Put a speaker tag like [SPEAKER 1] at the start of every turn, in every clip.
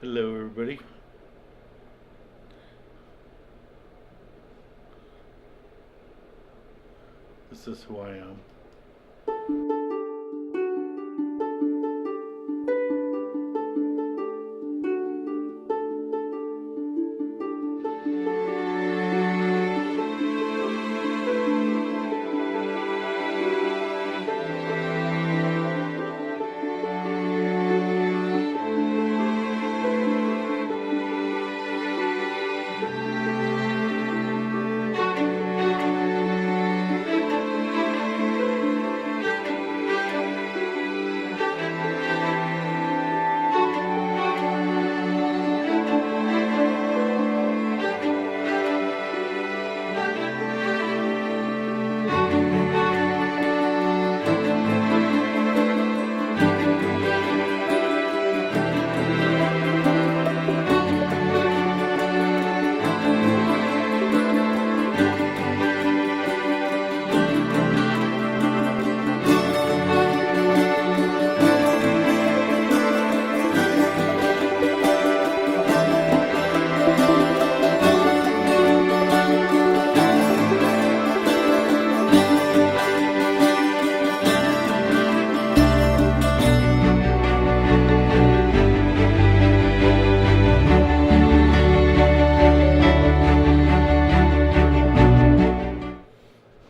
[SPEAKER 1] Hello, everybody. This is who I am.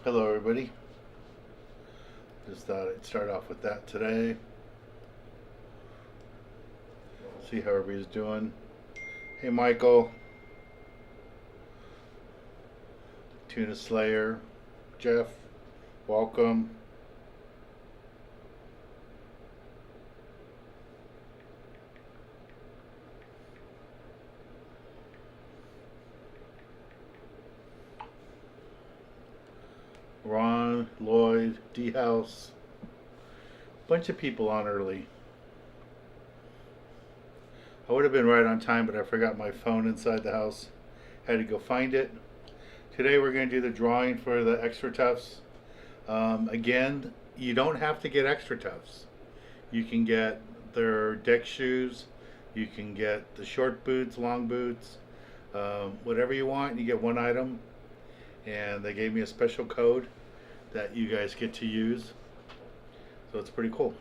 [SPEAKER 1] Hello, everybody. Just thought I'd start off with that today. See how everybody's doing. Hey, Michael. Tuna Slayer. Jeff. Welcome. Ron, Lloyd, D House. Bunch of people on early. I would have been right on time, but I forgot my phone inside the house. Had to go find it. Today we're going to do the drawing for the extra tufts. Again, you don't have to get extra tufts. You can get their deck shoes. You can get the short boots, long boots, whatever you want. You get one item, and they gave me a special code that you guys get to use. So it's pretty cool.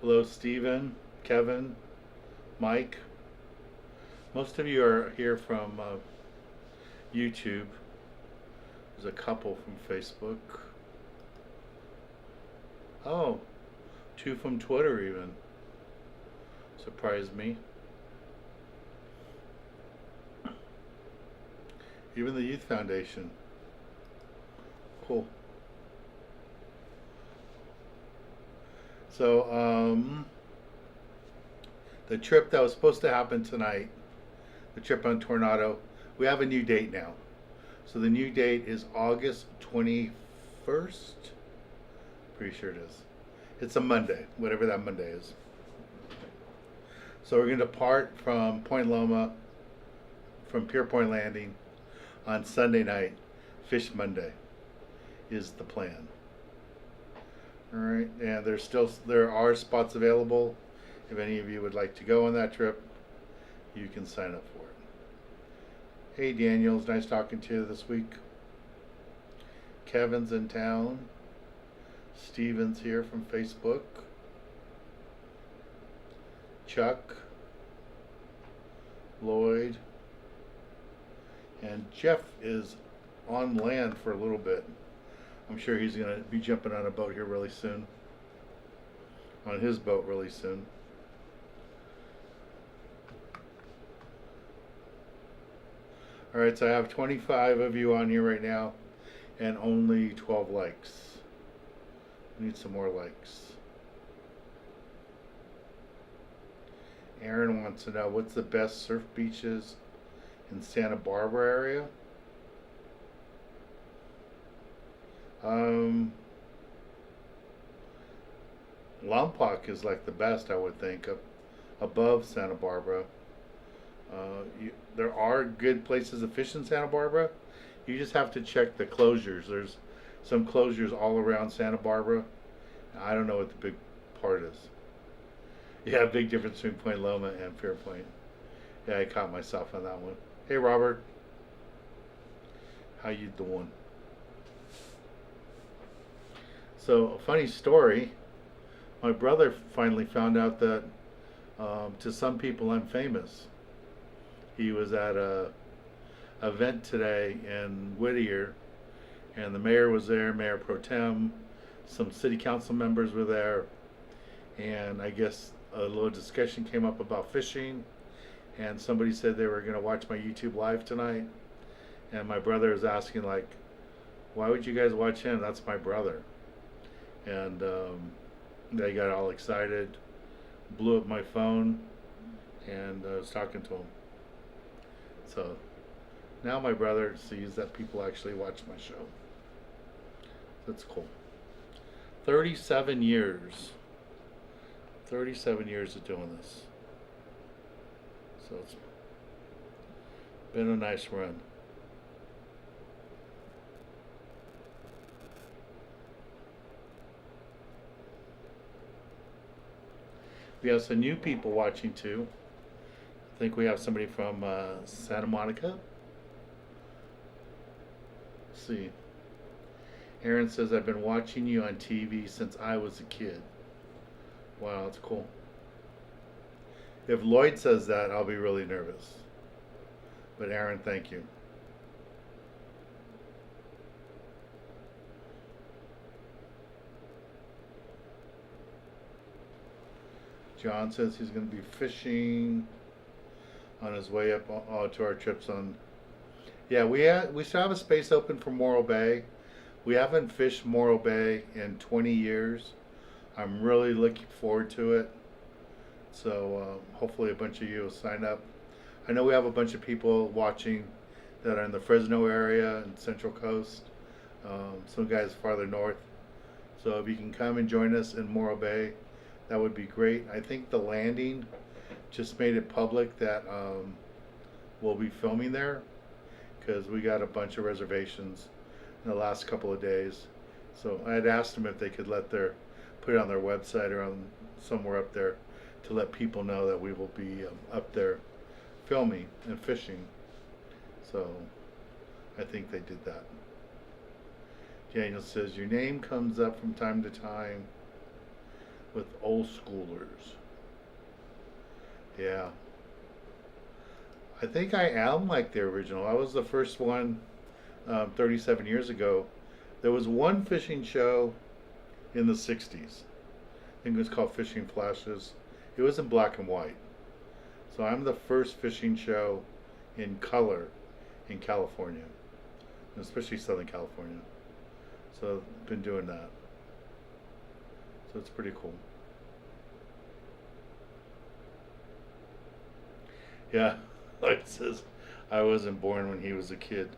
[SPEAKER 1] Hello, Steven, Kevin, Mike. Most of you are here from YouTube. There's a couple from Facebook. Oh, two from Twitter even. Surprised me. Even the Youth Foundation. Cool. So, the trip that was supposed to happen tonight, the trip on Tornado, we have a new date now. So the new date is August 21st. Pretty sure it is. It's a Monday, whatever that Monday is. So we're going to depart from Point Loma, from Pier Point Landing, on Sunday night. Fish Monday is the plan. All right, and there are spots available. If any of you would like to go on that trip, you can sign up for it. Hey, Daniel, it's nice talking to you this week. Kevin's in town. Steven's here from Facebook. Chuck, Lloyd, and Jeff is on land for a little bit. I'm sure he's going to be jumping on a boat here really soon. On his boat really soon. Alright, so I have 25 of you on here right now and only 12 likes. I need some more likes. Aaron wants to know what's the best surf beaches in Santa Barbara area. Lompoc is like the best, I would think, up above Santa Barbara. There are good places to fish in Santa Barbara. You just have to check the closures. There's some closures all around Santa Barbara. I don't know what the big part is. Yeah, big difference between Point Loma and Fairpoint. Yeah, I caught myself on that one. Hey, Robert, how you doing? So, a funny story. My brother finally found out that to some people I'm famous. He was at a event today in Whittier, and the mayor was there, Mayor Pro Tem. Some city council members were there, and I guess a little discussion came up about fishing, and somebody said they were going to watch my YouTube live tonight, and my brother is asking like, why would you guys watch him? That's my brother. And they got all excited, blew up my phone, and I was talking to him. So now my brother sees that people actually watch my show. That's cool. 37 years. 37 years of doing this. So it's been a nice run. We have some new people watching too. I think we have somebody from Santa Monica. Let's see. Aaron says, I've been watching you on TV since I was a kid. Wow, that's cool. If Lloyd says that, I'll be really nervous. But Aaron, thank you. John says he's going to be fishing on his way up to our trips on. Yeah, we still have a space open for Morro Bay. We haven't fished Morro Bay in 20 years. I'm really looking forward to it. So hopefully a bunch of you will sign up. I know we have a bunch of people watching that are in the Fresno area and Central Coast. Some guys farther north. So if you can come and join us in Morro Bay, that would be great. I think the landing just made it public that we'll be filming there because we got a bunch of reservations in the last couple of days. So I had asked them if they could put it on their website or on somewhere up there to let people know that we will be up there filming and fishing. So I think they did that. Daniel says, your name comes up from time to time with old schoolers. Yeah. I think I am like the original. I was the first one 37 years ago. There was one fishing show in the 60s. I think it was called Fishing Flashes. It was in black and white. So I'm the first fishing show in color in California, especially Southern California. So I've been doing that. So it's pretty cool. Yeah, like it says, I wasn't born when he was a kid.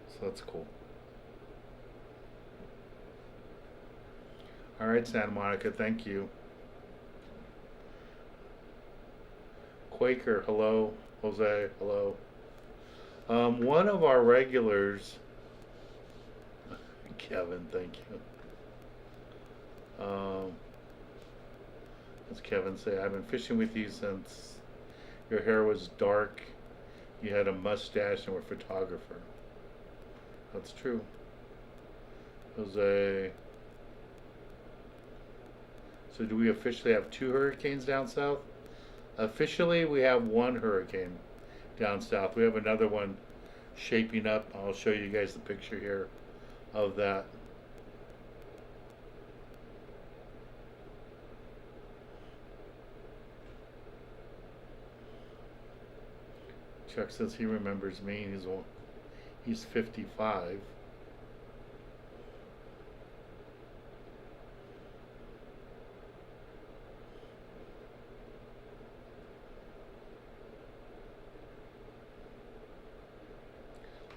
[SPEAKER 1] So that's cool. All right, Santa Monica, thank you. Quaker, hello. Jose, hello. One of our regulars, Kevin, thank you. As Kevin say, I've been fishing with you since your hair was dark, you had a mustache, and were a photographer. That's true. Jose. So do we officially have 2 hurricanes down south? Officially, we have 1 hurricane down south. We have another one shaping up. I'll show you guys the picture here of that. Chuck says he remembers me. He's 55.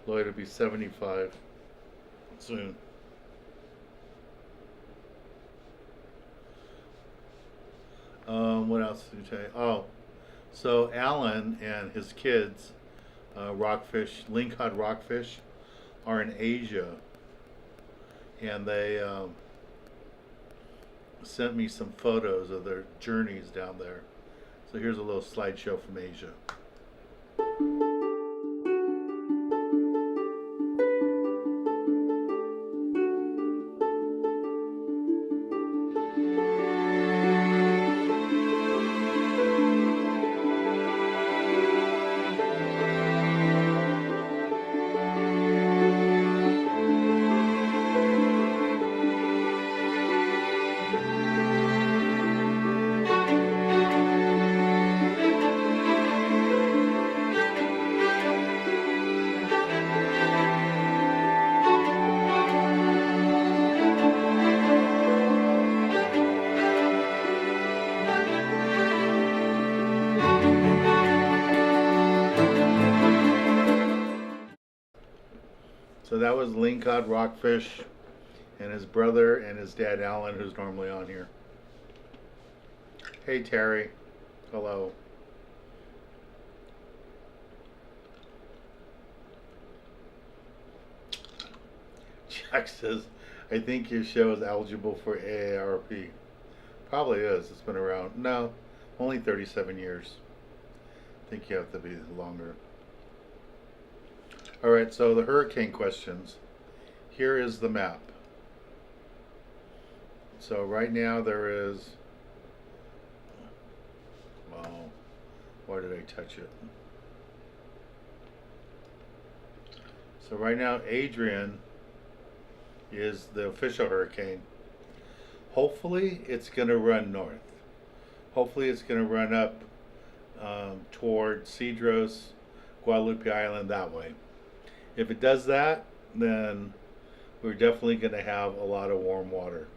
[SPEAKER 1] Lloyd will be 75 soon. What else did you tell you? Oh, so Alan and his kids, rockfish, lingcod rockfish, are in Asia, and they sent me some photos of their journeys down there. So here's a little slideshow from Asia. So that was lingcod rockfish and his brother and his dad Alan, who's normally on here. Hey Terry, hello. Jack says, I think your show is eligible for AARP. Probably is, it's been around. No, only 37 years. I think you have to be longer. Alright, so the hurricane questions. Here is the map. So right now there is, well, why did I touch it? So right now Adrian is the official hurricane. Hopefully it's going to run north. Hopefully it's going to run up toward Cedros, Guadalupe Island that way. If it does that, then we're definitely going to have a lot of warm water.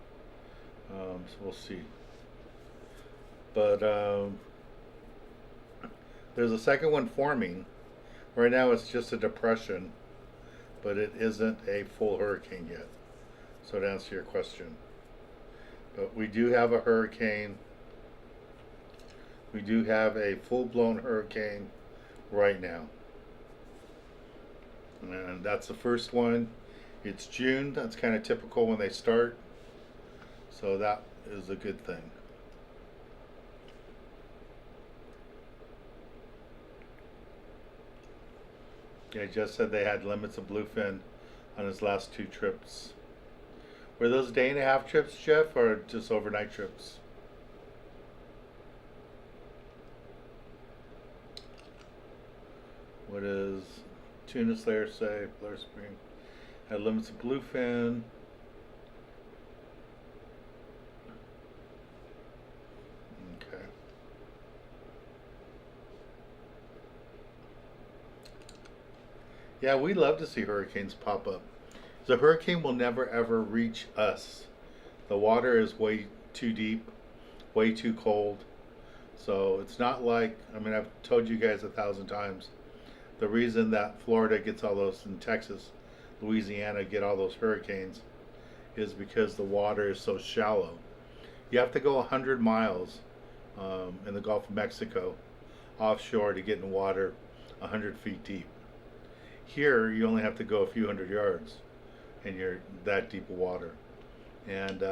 [SPEAKER 1] So we'll see. But there's a second one forming. Right now it's just a depression, but it isn't a full hurricane yet. So to answer your question. But we do have a hurricane. We do have a full-blown hurricane right now. And that's the first one. It's June. That's kind of typical when they start. So that is a good thing. Yeah, just said they had limits of bluefin on his last 2 trips. Were those day-and-a-half trips, Jeff, or just overnight trips? What does Tuna Slayer say? Blair Spring had limits of bluefin. Okay. Yeah, we love to see hurricanes pop up. The hurricane will never ever reach us. The water is way too deep, way too cold. So it's not like, I mean, I've told you guys 1,000 times, the reason that Florida gets all those, in Texas, Louisiana get all those hurricanes is because the water is so shallow. You have to go 100 miles in the Gulf of Mexico offshore to get in water 100 feet deep. Here you only have to go a few hundred yards and you're that deep of water. And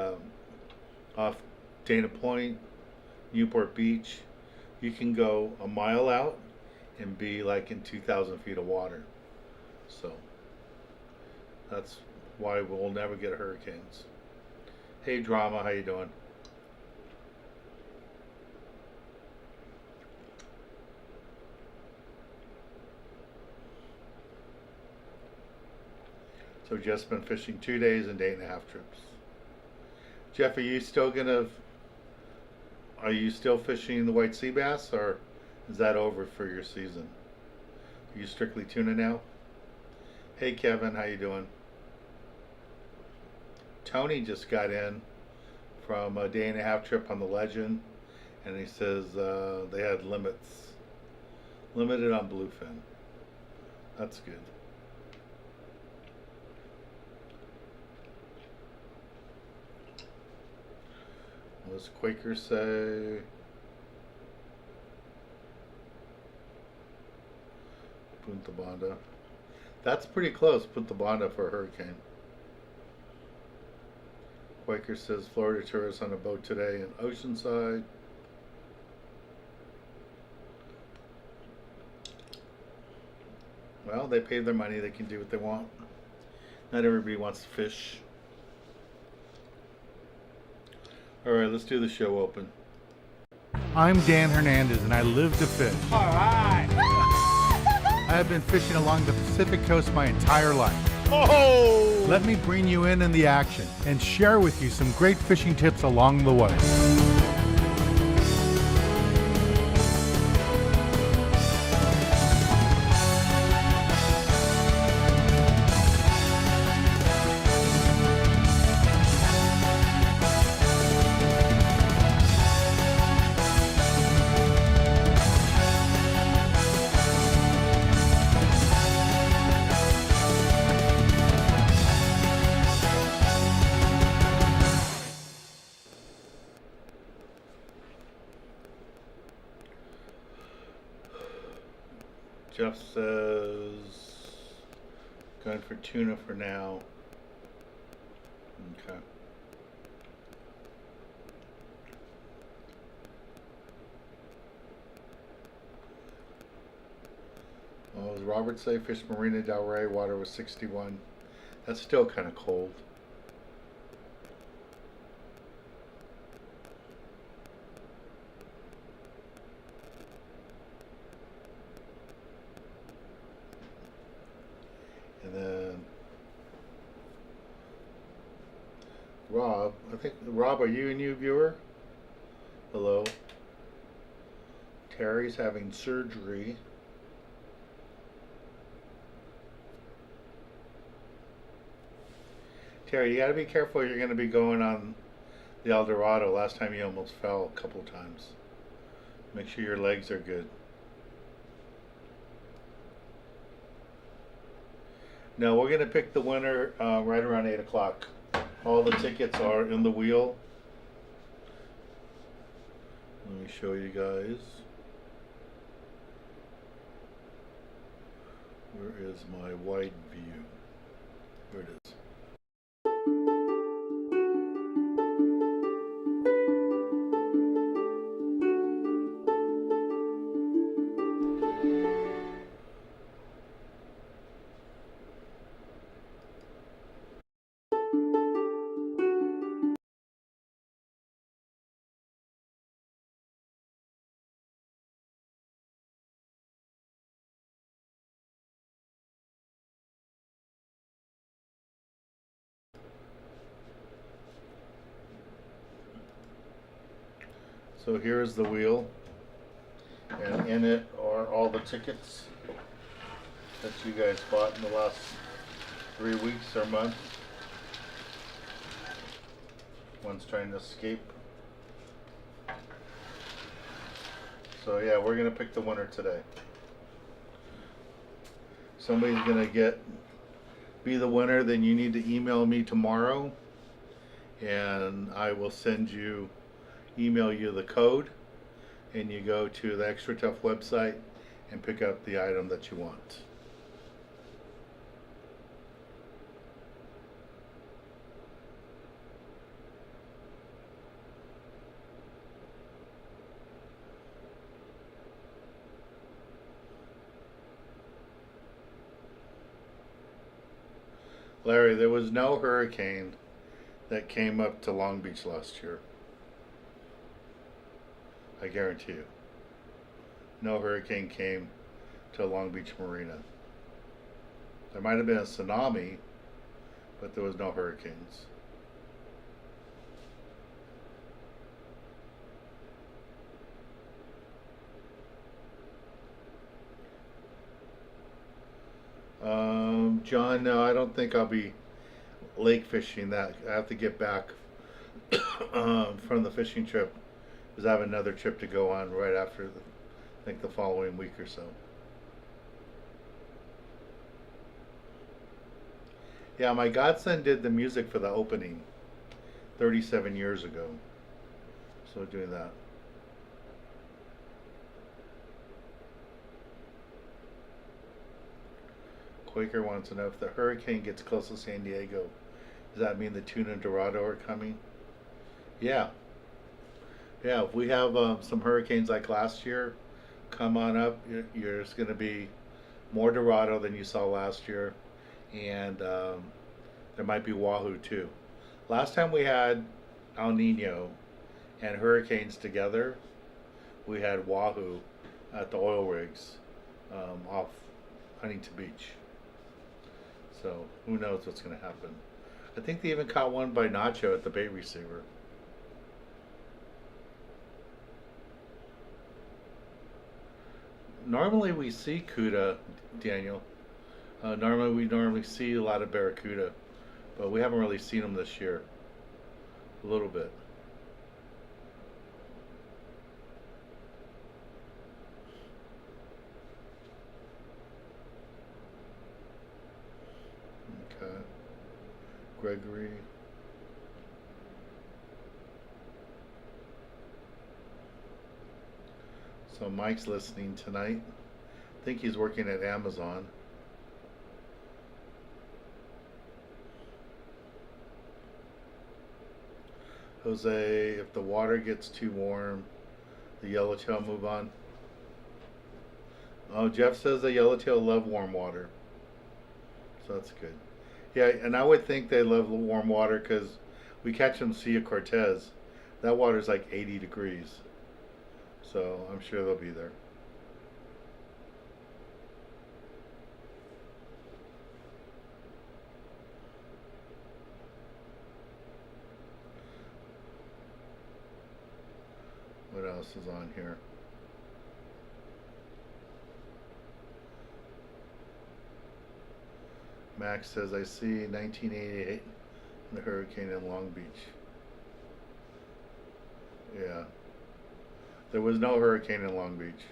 [SPEAKER 1] off Dana Point, Newport Beach, you can go a mile out and be like in 2,000 feet of water. So that's why we'll never get hurricanes. Hey Drama, how you doing? So Jeff's been fishing 2 days and day-and-a-half trips. Jeff, are you still fishing the white sea bass, or is that over for your season? Are you strictly tuna now? Hey Kevin, how you doing? Tony just got in from a day-and-a-half trip on the Legend, and he says they had limited on bluefin. That's good. What does Quaker say? Punta Banda. That's pretty close, Punta Banda, for a hurricane. Quaker says Florida tourists on a boat today in Oceanside. Well, they paid their money. They can do what they want. Not everybody wants to fish. All right, let's do the show open. I'm Dan Hernandez, and I live to fish.
[SPEAKER 2] All right.
[SPEAKER 1] I have been fishing along the Pacific coast my entire life.
[SPEAKER 2] Oh!
[SPEAKER 1] Let me bring you in the action and share with you some great fishing tips along the way. Jeff says, going for tuna for now. Okay. Well, as Robert say, fish Marina Del Rey, water was 61. That's still kind of cold. And then Rob, Rob, are you a new viewer? Hello. Terry's having surgery. Terry, you gotta be careful. You're gonna be going on the El Dorado. Last time you almost fell a couple times. Make sure your legs are good. Now we're gonna pick the winner right around 8 o'clock. All the tickets are in the wheel. Let me show you guys. Where is my wide view? Where it is. So here's the wheel, and in it are all the tickets that you guys bought in the last 3 weeks or month. One's trying to escape. So yeah, we're gonna pick the winner today. Somebody's gonna be the winner. Then you need to email me tomorrow, and I will email you the code, and you go to the Extra Tough website and pick up the item that you want. Larry, there was no hurricane that came up to Long Beach last year. I guarantee you. No hurricane came to Long Beach Marina. There might have been a tsunami, but there was no hurricanes. John, no, I don't think I'll be lake fishing that. I have to get back from the fishing trip, because I have another trip to go on right after, I think the following week or so. Yeah, my godson did the music for the opening 37 years ago. So doing that. Quaker wants to know if the hurricane gets close to San Diego, Does that mean the tuna and Dorado are coming? Yeah. Yeah, if we have some hurricanes like last year come on up, there's going to be more Dorado than you saw last year, and there might be Wahoo too. Last time we had El Nino and hurricanes together, we had Wahoo at the oil rigs off Huntington Beach. So who knows what's going to happen. I think they even caught one by Nacho at the bait receiver. Normally we see Cuda, Daniel. Normally we see a lot of Barracuda, but we haven't really seen them this year. A little bit. Okay. Gregory. So Mike's listening tonight. I think he's working at Amazon. Jose, if the water gets too warm, the yellowtail move on. Oh, Jeff says the yellowtail love warm water. So that's good. Yeah, and I would think they love warm water because we catch them Sea Cortez. That water's like 80 degrees. So I'm sure they'll be there. What else is on here? Max says, I see 1988 the hurricane in Long Beach. Yeah. There was no hurricane in Long Beach.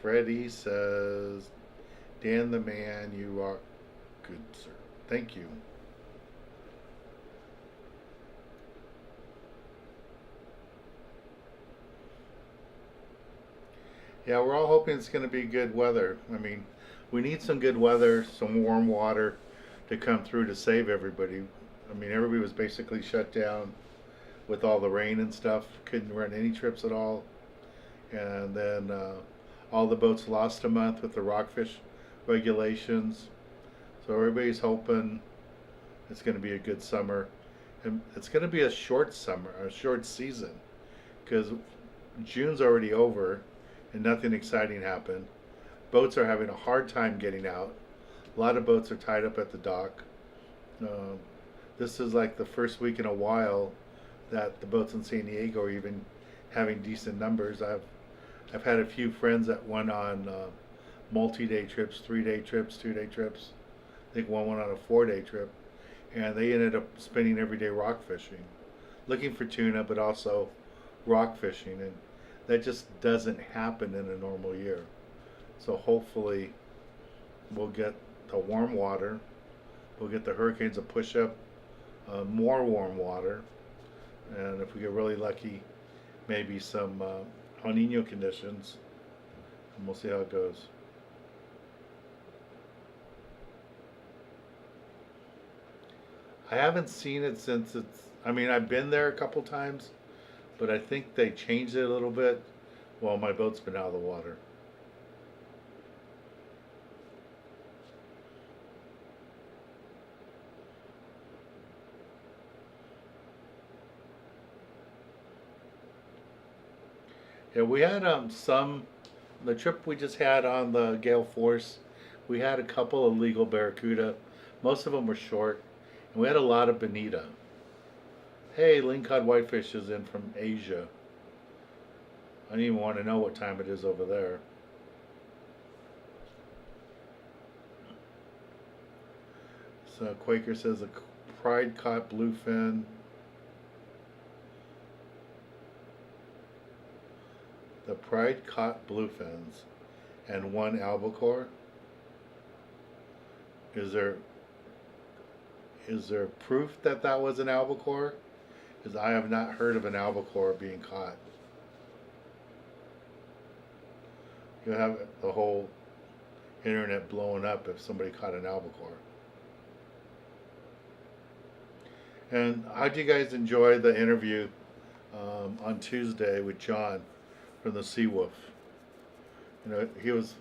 [SPEAKER 1] Freddie says, Dan the man, you are good, sir. Thank you. Yeah, we're all hoping it's going to be good weather. I mean, we need some good weather, some warm water to come through to save everybody. I mean, everybody was basically shut down with all the rain and stuff. Couldn't run any trips at all. And then all the boats lost a month with the rockfish regulations. So everybody's hoping it's going to be a good summer. And it's going to be a short summer, a short season, because June's already over and nothing exciting happened. Boats are having a hard time getting out. A lot of boats are tied up at the dock. This is like the first week in a while that the boats in San Diego are even having decent numbers. I've had a few friends that went on multi-day trips, 3-day trips, 2-day trips. I think one went on a 4-day trip, and they ended up spending every day rock fishing, looking for tuna, but also rock fishing, and that just doesn't happen in a normal year. So hopefully we'll get the warm water, we'll get the hurricanes to push up more warm water, and if we get really lucky, maybe some El Nino conditions, and we'll see how it goes. I haven't seen it since I mean, I've been there a couple times, but I think they changed it a little bit while my boat's been out of the water. Yeah, we had the trip we just had on the Gale Force, we had a couple of legal barracuda. Most of them were short, and we had a lot of bonita. Hey, lingcod whitefish is in from Asia. I don't even want to know what time it is over there. So Quaker says a pride caught bluefin. The pride caught bluefins and one albacore. Is there proof that that was an albacore? Because I have not heard of an albacore being caught. You have the whole internet blowing up if somebody caught an albacore. And how'd you guys enjoy the interview on Tuesday with John from the Sea Wolf? You know, it was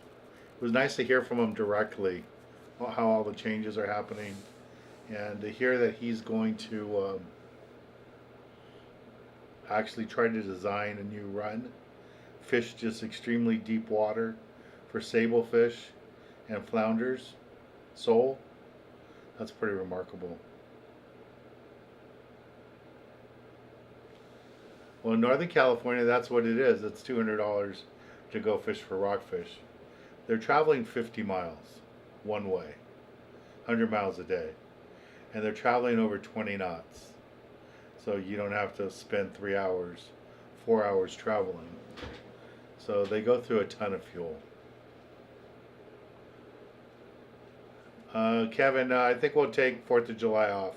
[SPEAKER 1] nice to hear from him directly how all the changes are happening, and to hear that he's going to actually try to design a new run, fish just extremely deep water for sablefish and flounders, sole. That's pretty remarkable. Well, in Northern California, that's what it is. It's $200 to go fish for rockfish. They're traveling 50 miles one way, 100 miles a day, and they're traveling over 20 knots. So you don't have to spend 3 hours, 4 hours traveling. So they go through a ton of fuel. Kevin, I think we'll take 4th of July off.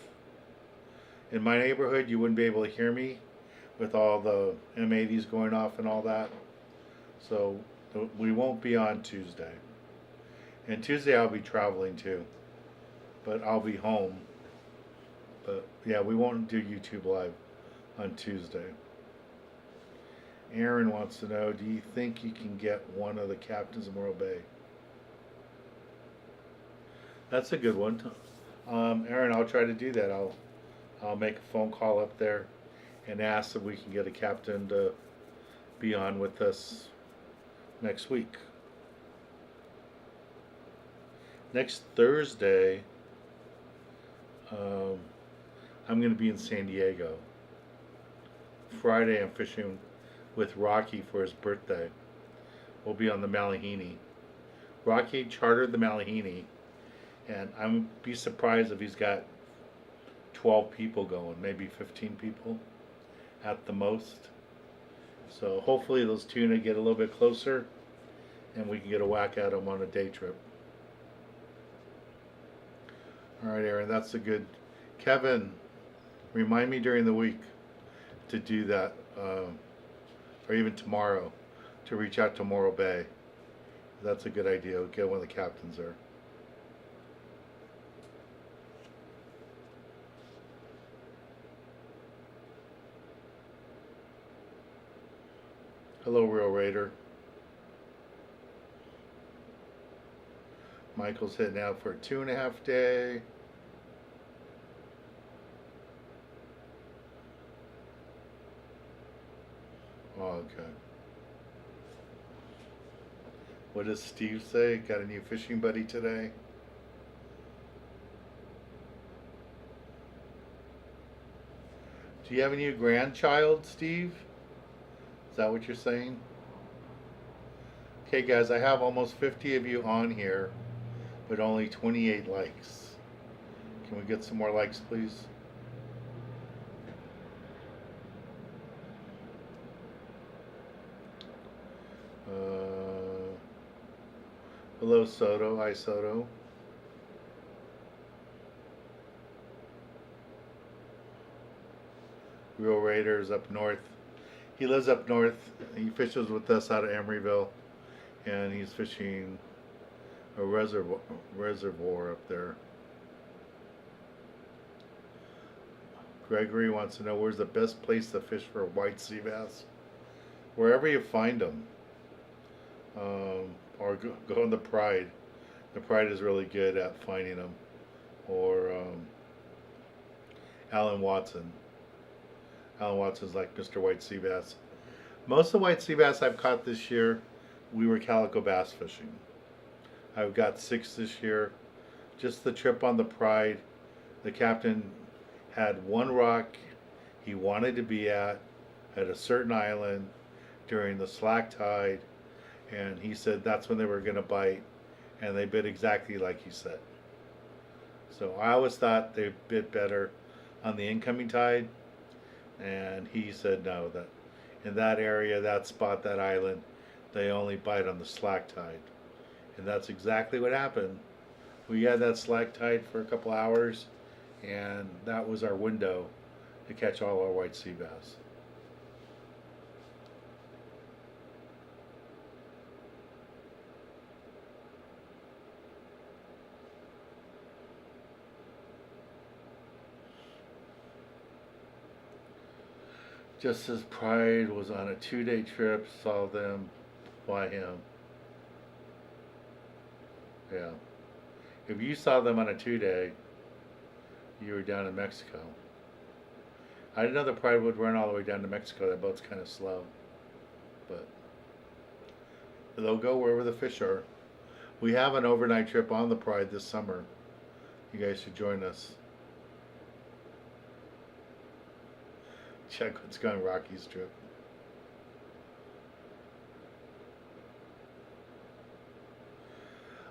[SPEAKER 1] In my neighborhood, you wouldn't be able to hear me with all the M80s going off and all that. So we won't be on Tuesday. And Tuesday I'll be traveling too. But I'll be home. But yeah, we won't do YouTube Live on Tuesday. Aaron wants to know, do you think you can get one of the captains of Morro Bay? That's a good one. Aaron, I'll try to do that. I'll make a phone call up there and ask if we can get a captain to be on with us next week. Next Thursday, I'm going to be in San Diego. Friday, I'm fishing with Rocky for his birthday. We'll be on the Malahini. Rocky chartered the Malahini, and I'm be surprised if he's got 12 people going, maybe 15 people at the most. So hopefully those tuna get a little bit closer and we can get a whack at them on a day trip. Alright, Aaron, that's a good. Kevin, remind me during the week to do that, or even tomorrow, to reach out to Morro Bay. That's a good idea. We'll get one of the captains there. Hello, Real Raider. Michael's heading out for a 2.5 day. Oh, okay. What does Steve say? Got a new fishing buddy today? Do you have a new grandchild, Steve? Is that what you're saying? Okay, guys, I have almost 50 of you on here, but only 28 likes. Can we get some more likes, please? Hello, Soto. Hi, Soto. Real Raiders up north. He lives up north. He fishes with us out of Emeryville, and he's fishing a reservoir up there. Gregory wants to know, where's the best place to fish for white sea bass? Wherever you find them. Or go on the Pride. The Pride is really good at finding them. Or Alan Watson. Alan Watson's like Mr. White Sea Bass. Most of the white sea bass I've caught this year, we were calico bass fishing. I've got 6 this year. Just the trip on the Pride. The captain had one rock he wanted to be at a certain island during the slack tide, and he said that's when they were going to bite, and they bit exactly like he said. So I always thought they bit better on the incoming tide, and he said no, that in that area, that spot, that island, they only bite on the slack tide. And that's exactly what happened. We had that slack tide for a couple hours, and that was our window to catch all our white sea bass. Just as Pride was on a 2-day trip, saw them by him. Yeah. If you saw them on a 2-day, you were down in Mexico. I didn't know the Pride would run all the way down to Mexico. That boat's kind of slow. But they'll go wherever the fish are. We have an overnight trip on the Pride this summer. You guys should join us. Check what's going Rocky's trip.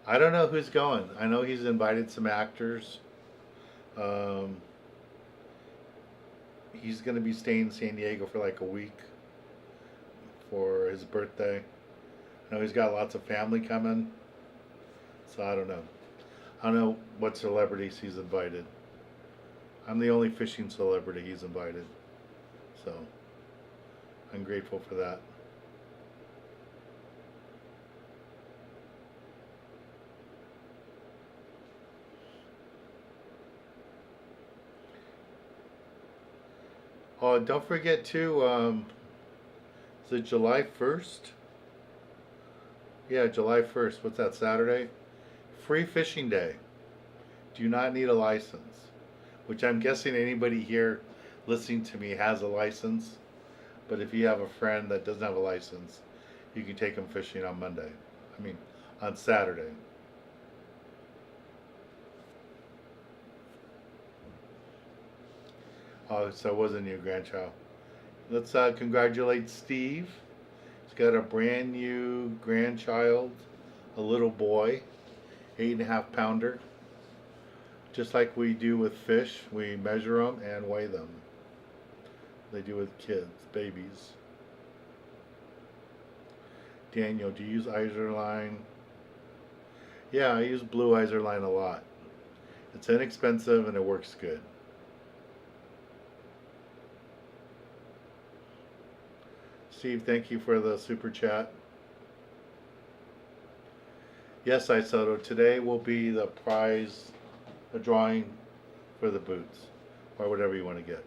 [SPEAKER 1] I don't know who's going. I know he's invited some actors. He's going to be staying in San Diego for like a week for his birthday. I know he's got lots of family coming. So I don't know. I don't know what celebrities he's invited. I'm the only fishing celebrity he's invited. So I'm grateful for that. Oh, don't forget too, is it July 1st? Yeah, July 1st. What's that, Saturday? Free fishing day. Do not need a license. Which I'm guessing anybody here listening to me has a license. But if you have a friend that doesn't have a license, you can take them fishing on Monday. On Saturday. Oh, so it wasn't your grandchild. Let's congratulate Steve. He's got a brand new grandchild, a little boy, 8.5 pounder. Just like we do with fish, we measure them and weigh them. They do with kids, babies. Daniel, do you use Izerline? Yeah, I use blue Izerline a lot. It's inexpensive and it works good. Steve, thank you for the super chat. Yes, Isoto, today will be the prize, the drawing for the boots, or whatever you want to get.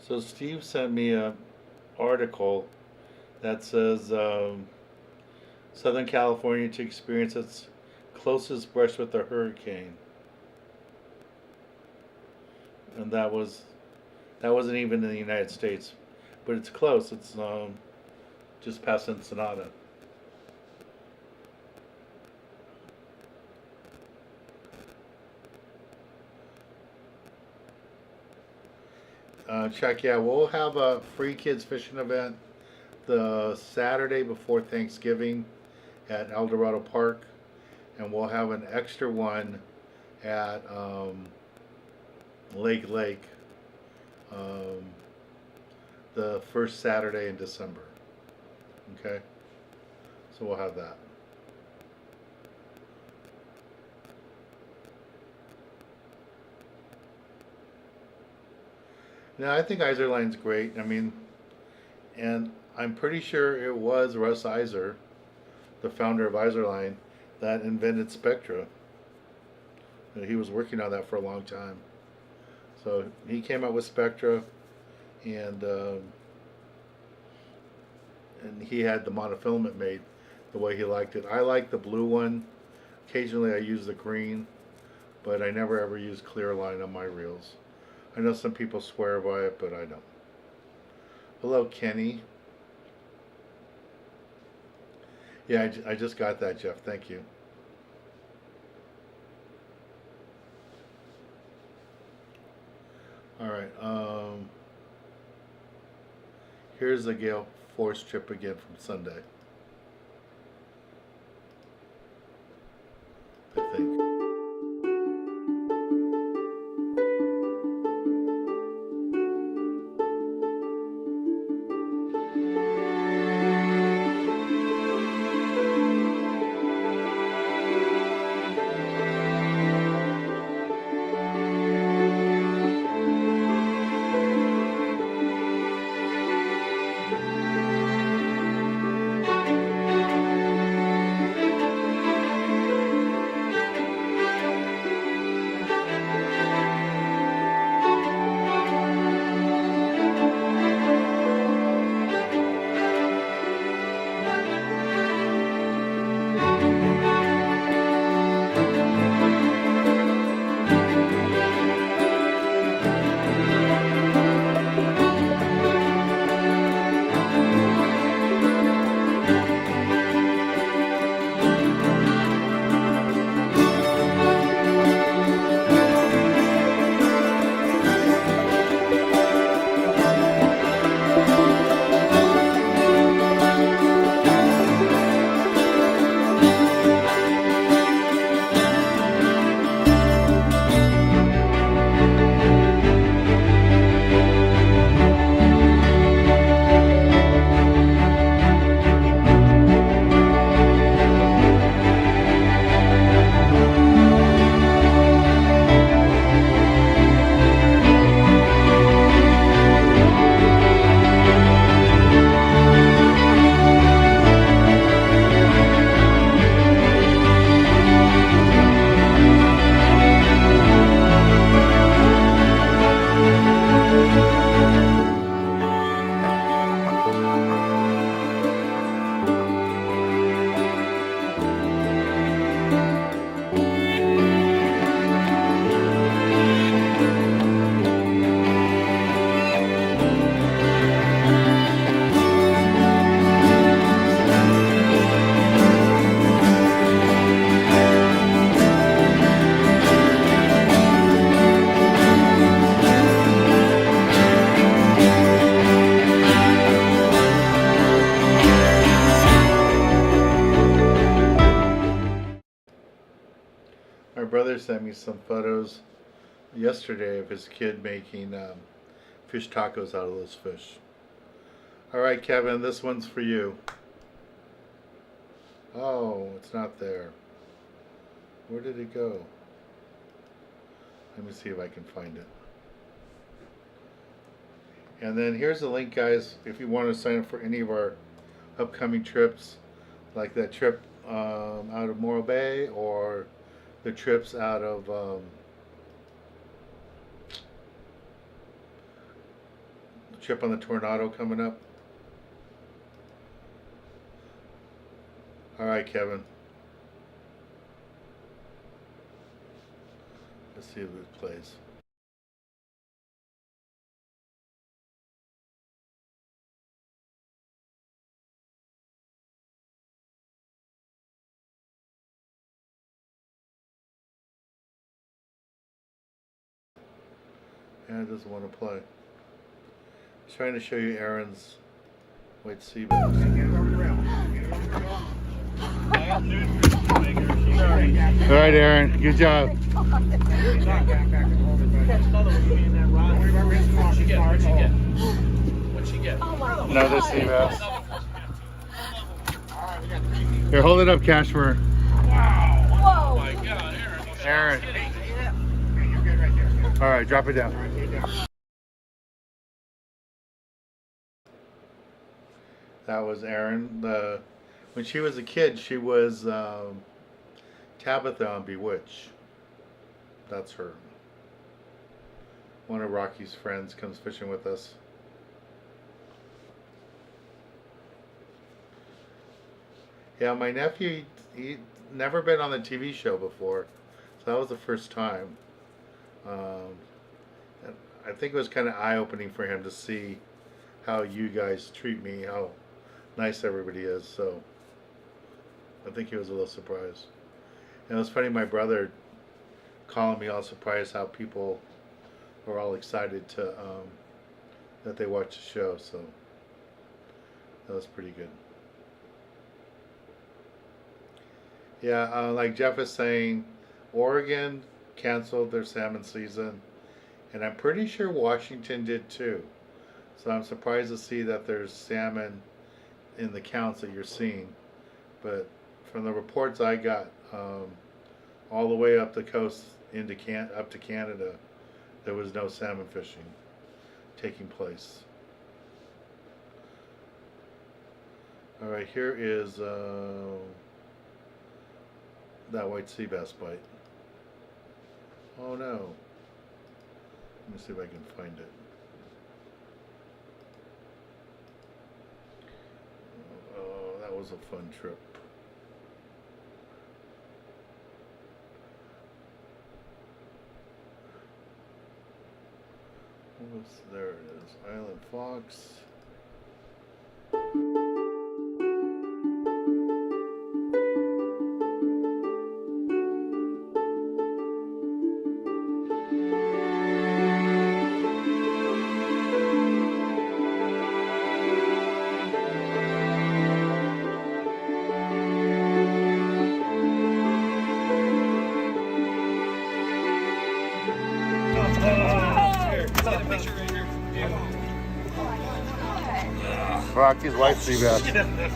[SPEAKER 1] So Steve sent me a article that says Southern California to experience its closest brush with a hurricane, and that wasn't even in the United States, but it's close. It's just past Ensenada. Chuck, yeah, we'll have a free kids fishing event the Saturday before Thanksgiving at El Dorado Park, and we'll have an extra one at Lake the first Saturday in December. Okay, so we'll have that. Now, I think Izerline's great. And I'm pretty sure it was Russ Iser, the founder of Izerline, that invented Spectra. He was working on that for a long time. So he came up with Spectra, and he had the monofilament made the way he liked it. I like the blue one. Occasionally I use the green, but I never ever use clear line on my reels. I know some people swear by it, but I don't. Hello, Kenny. Yeah, I just got that, Jeff. Thank you. All right. Here's the Gale Force trip again from Sunday. brother sent me some photos yesterday of his kid making fish tacos out of those fish. All right, Kevin, this one's for you. Oh, it's not there. Where did it go? Let me see if I can find it. And then here's the link, guys, if you want to sign up for any of our upcoming trips, like that trip out of Morro Bay, or the trips out of the trip on the Tornado coming up. All right, Kevin. Let's see if it plays. And it doesn't want to play. Just trying to show you Aaron's white sea bass. All right, Aaron, good job.
[SPEAKER 3] What'd she get?
[SPEAKER 1] Another sea bass. Here, hold it up, Cashmere.
[SPEAKER 3] Oh my God, Aaron.
[SPEAKER 1] Aaron. All right, drop it down. That was Erin. When she was a kid, she was Tabitha on Bewitched. That's her. One of Rocky's friends comes fishing with us. Yeah, my nephew, he never been on the TV show before, so that was the first time. And I think it was kind of eye-opening for him to see how you guys treat me, how nice everybody is. So I think he was a little surprised. And it was funny, my brother calling me all surprised how people were all excited to that they watched the show. So that was pretty good. Yeah, like Jeff is saying, Oregon canceled their salmon season, and I'm pretty sure Washington did too. So I'm surprised to see that there's salmon in the counts that you're seeing. But from the reports I got, all the way up the coast into up to Canada, there was no salmon fishing taking place. All right, here is that white sea bass bite. Oh no. Let me see if I can find it. Oh, that was a fun trip. There it is. Island Fox. Rocky's white sea bass.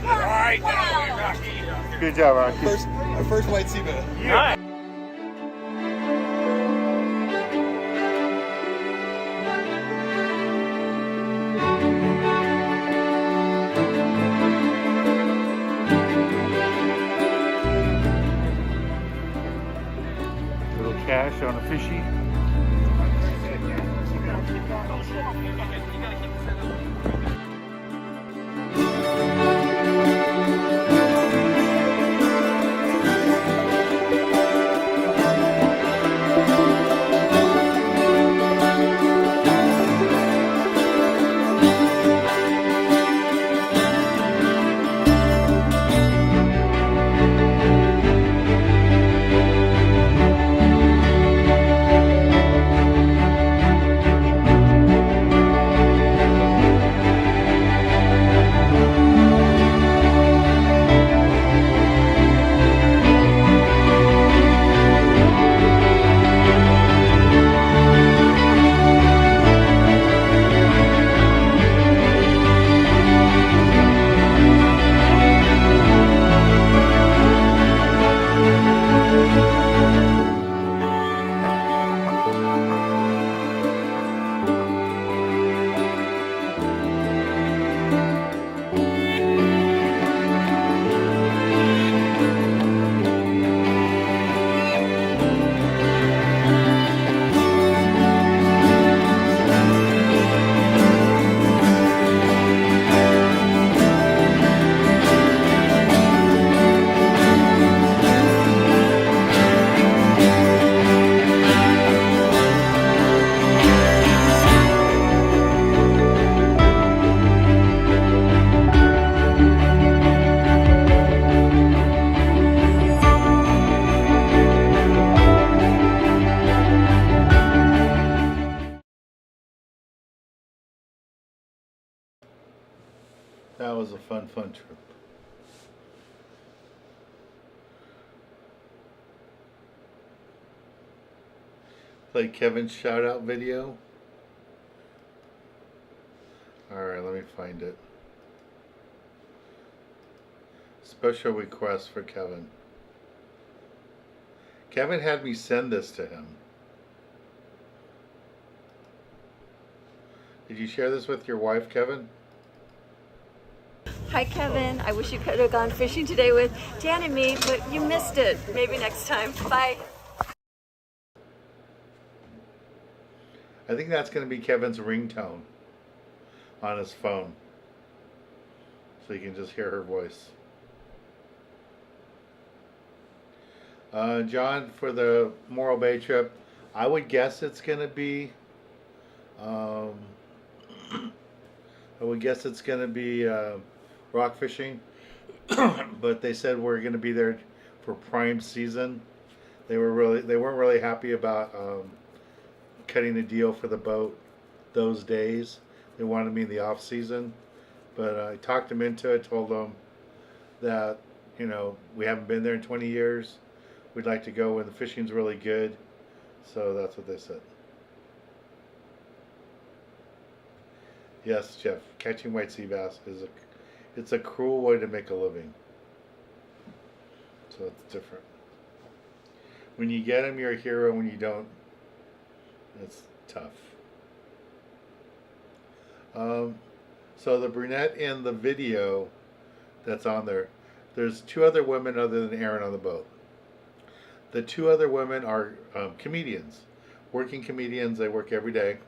[SPEAKER 2] Alright, Rocky.
[SPEAKER 1] Good job, Rocky.
[SPEAKER 4] My first white sea bass.
[SPEAKER 2] Yeah.
[SPEAKER 1] Little cash on a fishy. fun trip. Play Kevin's shout out video. Alright, let me find it. Special request for Kevin. Kevin had me send this to him. Did you share this with your wife, Kevin?
[SPEAKER 4] Hi Kevin, I wish you could have gone fishing today with Dan and me, but you missed it. Maybe next time. Bye.
[SPEAKER 1] I think that's going to be Kevin's ringtone on his phone. So you can just hear her voice. John, for the Morro Bay trip, I would guess it's going to be rock fishing, but they said we're going to be there for prime season. They weren't really happy about cutting the deal for the boat those days. They wanted me in the off season, but I talked them into it. Told them that we haven't been there in 20 years. We'd like to go when the fishing's really good. So that's what they said. Yes, Jeff, catching white sea bass it's a cruel way to make a living. So it's different. When you get them, you're a hero. When you don't, it's tough. So the brunette in the video that's on there, there's two other women other than Aaron on the boat. The two other women are comedians, working comedians. They work every day.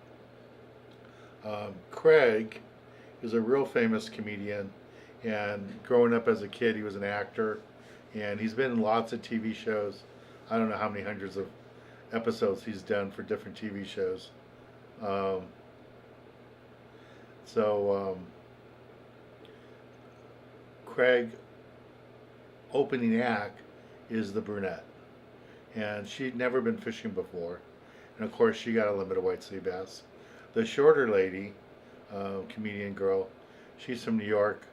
[SPEAKER 1] Craig is a real famous comedian, and growing up as a kid, he was an actor, and he's been in lots of TV shows. I don't know how many hundreds of episodes he's done for different TV shows. Craig opening act is the brunette, and she'd never been fishing before, and of course she got a limit of white sea bass. The shorter lady, comedian girl, she's from New York,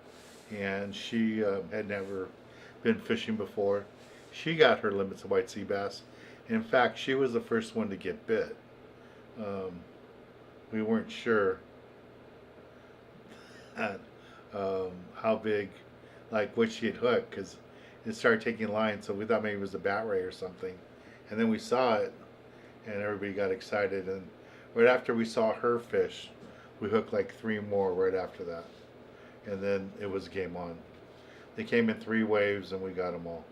[SPEAKER 1] and she had never been fishing before. She got her limits of white sea bass. In fact, she was the first one to get bit. We weren't sure how big, like what she had hooked, because it started taking line, so we thought maybe it was a bat ray or something. And then we saw it, and everybody got excited, and right after we saw her fish, we hooked like 3 more right after that. And then it was game on. They came in 3 waves, and we got them all.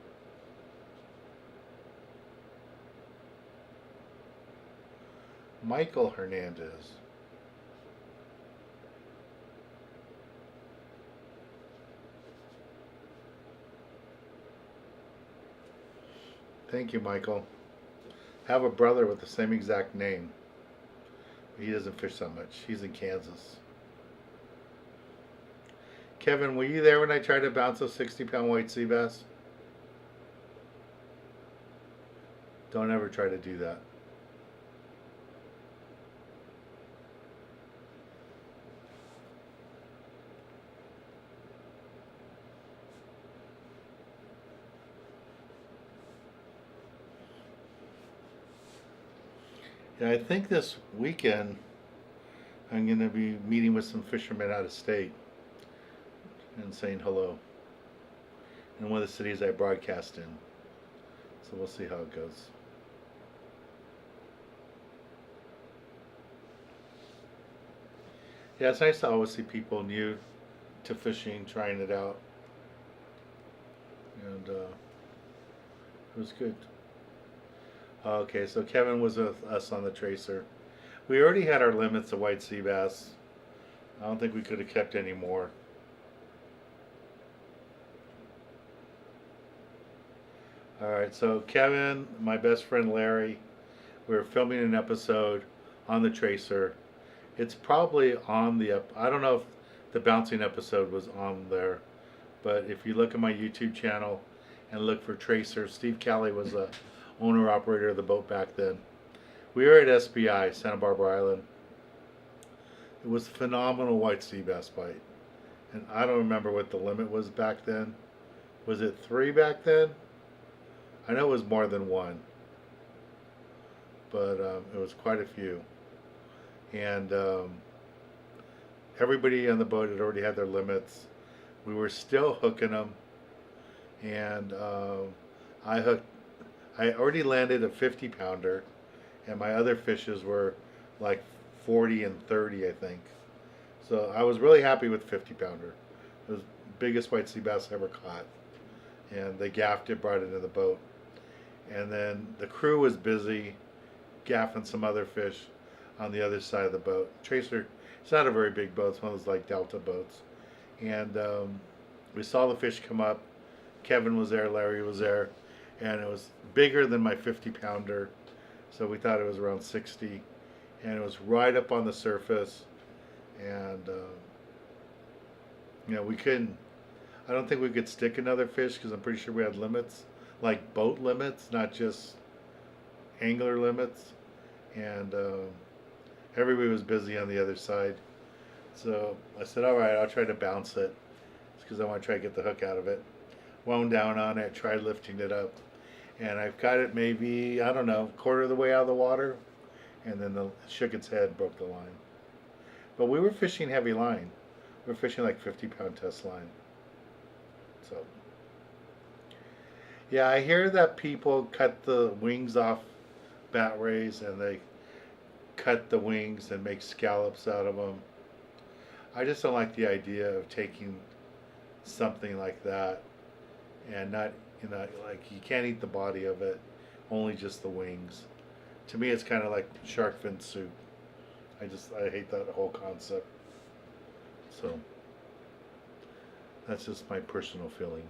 [SPEAKER 1] Michael Hernandez. Thank you, Michael. I have a brother with the same exact name. He doesn't fish that much. He's in Kansas. Kevin, were you there when I tried to bounce a 60-pound white sea bass? Don't ever try to do that. Yeah, I think this weekend I'm going to be meeting with some fishermen out of state and saying hello in one of the cities I broadcast in. So we'll see how it goes. Yeah, it's nice to always see people new to fishing, trying it out. And it was good. Okay, so Kevin was with us on the tracer. We already had our limits of white sea bass. I don't think we could have kept any more. Alright, so Kevin, my best friend Larry, we're filming an episode on the tracer. It's probably on the I don't know if the bouncing episode was on there, but if you look at my YouTube channel and look for tracer, Steve Calley was a owner operator of the boat back then. We were at SBI, Santa Barbara Island. It was a phenomenal white sea bass bite. And I don't remember what the limit was back then. Was it 3 back then? I know it was more than 1, but it was quite a few. And everybody on the boat had already had their limits. We were still hooking them, and I already landed a 50-pounder, and my other fishes were like 40 and 30, I think. So I was really happy with 50-pounder. It was the biggest white sea bass I ever caught. And they gaffed it, brought it in the boat. And then the crew was busy gaffing some other fish on the other side of the boat. Tracer, it's not a very big boat, it's one of those like Delta boats. And we saw the fish come up. Kevin was there, Larry was there, and it was bigger than my 50-pounder. So we thought it was around 60, and it was right up on the surface. And you know, we couldn't, I don't think we could stick another fish because I'm pretty sure we had limits, like boat limits, not just angler limits. And everybody was busy on the other side. So I said, all right, I'll try to bounce it. It's because I want to try to get the hook out of it. Wound down on it, tried lifting it up. And I've got it maybe, I don't know, quarter of the way out of the water. And then it shook its head, broke the line. But we were fishing heavy line. We were fishing like 50-pound test line. So, yeah, I hear that people cut the wings off bat rays and they cut the wings and make scallops out of them. I just don't like the idea of taking something like that and not, you know, like you can't eat the body of it, only just the wings. To me, it's kind of like shark fin soup. I hate that whole concept. So that's just my personal feeling.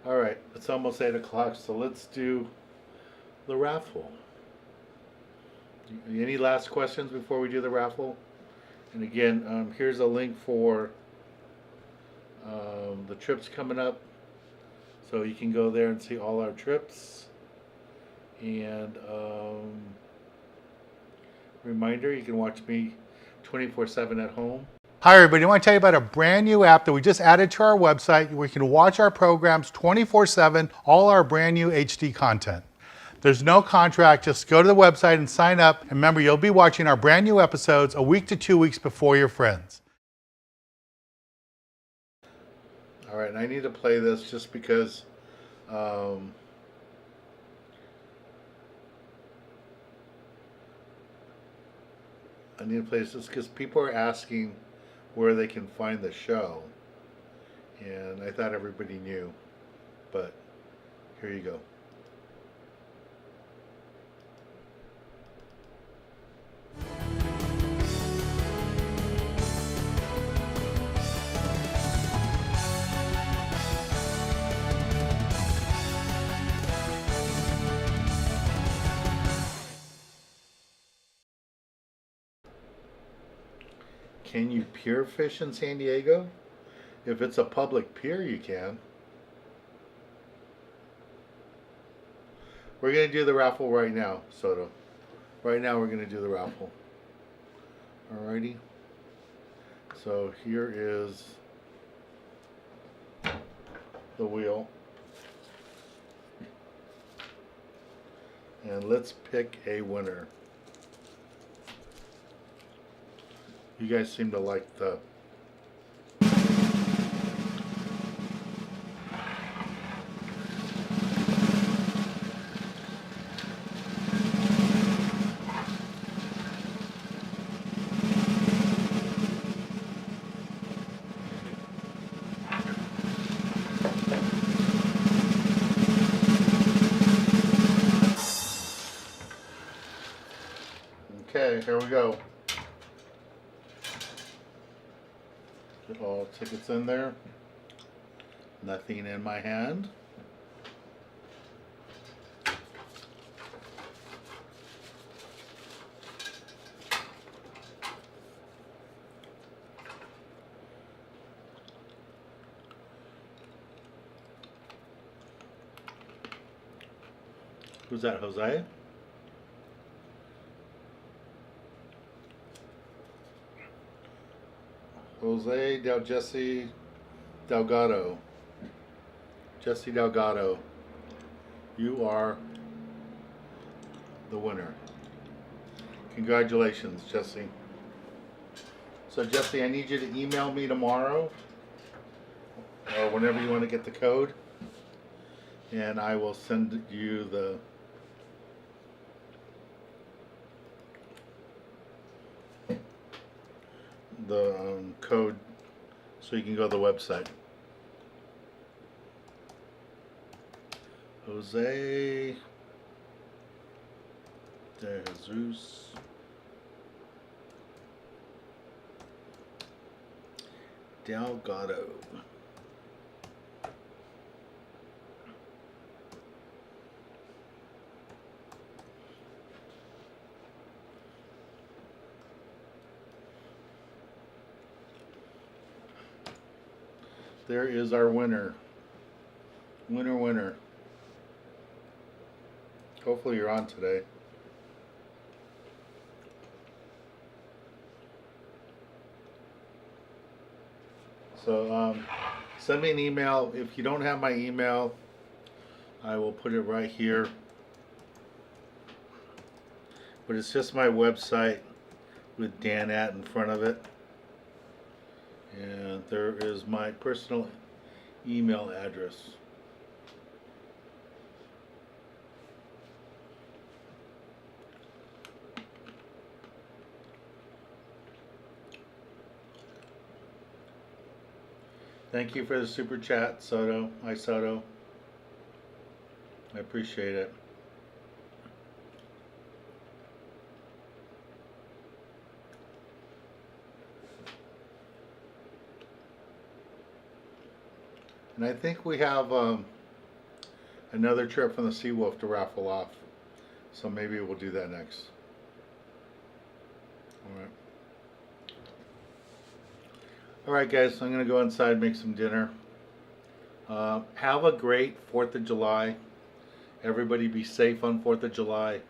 [SPEAKER 1] All right, it's almost 8 o'clock, so let's do the raffle. Any last questions before we do the raffle? And again, here's a link for the trips coming up, so you can go there and see all our trips. And reminder, you can watch me 24/7 at home. Hi everybody, I want to tell you about a brand new app that we just added to our website where you can watch our programs 24/7, all our brand new HD content. There's no contract, just go to the website and sign up. And remember, you'll be watching our brand new episodes a week to 2 weeks before your friends. All right, and I need to play this just because I need to play this just because people are asking where they can find the show. And I thought everybody knew, but here you go. Can you pier fish in San Diego? If it's a public pier, you can. We're going to do the raffle right now, Soto. Right now we're going to do the raffle. Alrighty. So here is the wheel. And let's pick a winner. You guys seem to like the Okay, here we go. Get all tickets in there. Nothing in my hand. Who's that, Jose? Jesse Delgado. Jesse Delgado. You are the winner. Congratulations, Jesse. So Jesse, I need you to email me tomorrow or whenever you want to get the code, and I will send you the code so you can go to the website. Jose De Jesus Delgado. There is our winner. Winner, winner. Hopefully you're on today. So send me an email. If you don't have my email, I will put it right here. But it's just my website with Dan at in front of it. And there is my personal email address. Thank you for the super chat, Soto. Hi, Soto. I appreciate it. And I think we have another trip from the Seawolf to raffle off. So maybe we'll do that next. Alright. Alright guys, I'm going to go inside and make some dinner. Have a great 4th of July. Everybody be safe on 4th of July.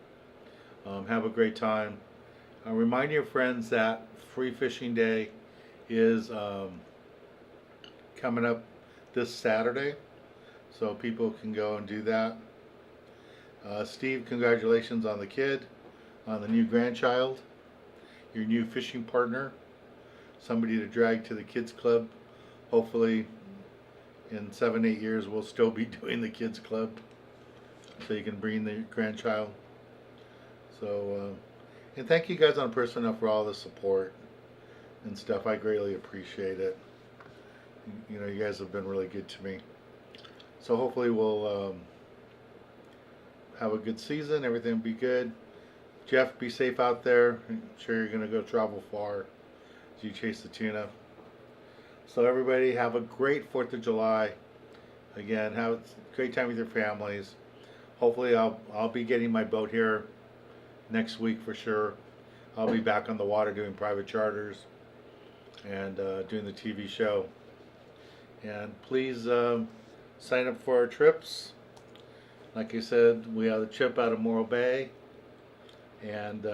[SPEAKER 1] Have a great time. Remind your friends that Free Fishing Day is coming up this Saturday. So people can go and do that. Steve, congratulations on the kid, on the new grandchild, your new fishing partner. Somebody to drag to the kids club. Hopefully in 7-8 years we'll still be doing the kids club, so you can bring the grandchild. So and thank you guys on Personal for all the support and stuff. I greatly appreciate it. You know, you guys have been really good to me. So hopefully we'll have a good season. Everything will be good. Jeff, be safe out there. I'm sure you're gonna go travel far as you chase the tuna. So everybody have a great 4th of July. Again, have a great time with your families. Hopefully I'll be getting my boat here next week for sure. I'll be back on the water doing private charters and doing the TV show. And please sign up for our trips. Like I said, we have a trip out of Morro Bay, and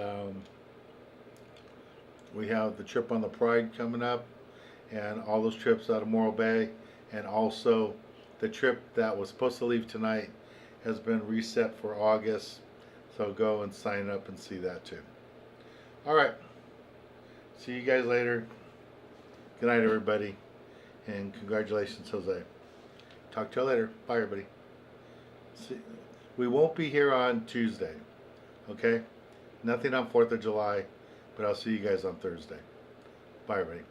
[SPEAKER 1] we have the trip on the Pride coming up, and all those trips out of Morro Bay, and also the trip that was supposed to leave tonight has been reset for August. So go and sign up and see that too. Alright, see you guys later. Good night everybody, and congratulations Jose. Talk to you later. Bye everybody. See, we won't be here on Tuesday, okay? Nothing on 4th of July, but I'll see you guys on Thursday. Bye everybody.